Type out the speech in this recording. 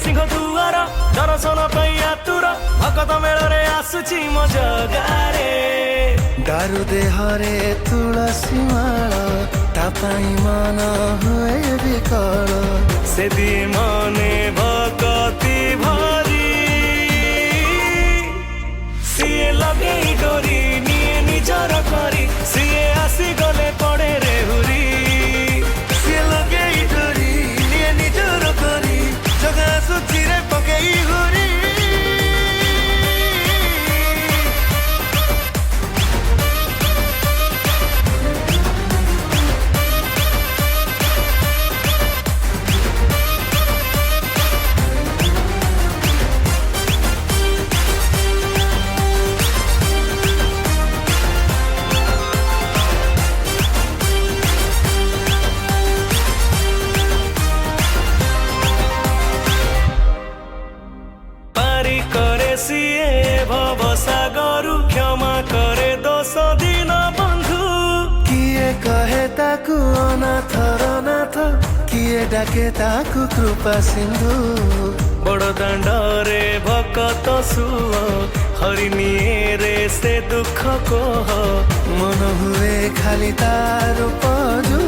सिंह दुआर दर्शन पाई आतुर भगत मेल रे आसुची मो जगारे दारु देहरे तुलसी माला तापाई मन हुए विकल से दी मने भगती भरी सीए लगे डोरी निये निजर करी सीए आसी गले पड़े रे हुरी से लगे डोरी निये निजर करी जगा सुचिरे पकेई हुरी सीए भव सागरु क्षमा करे दोष दिन बंधु किए कहे ताकु अनाथर नाथ किए डाके ताकु कृपा सिंधु बड़ दाण्डरे भकत सुओ हरिनिए रे से दुख कोह मन हुए खाली तार पजु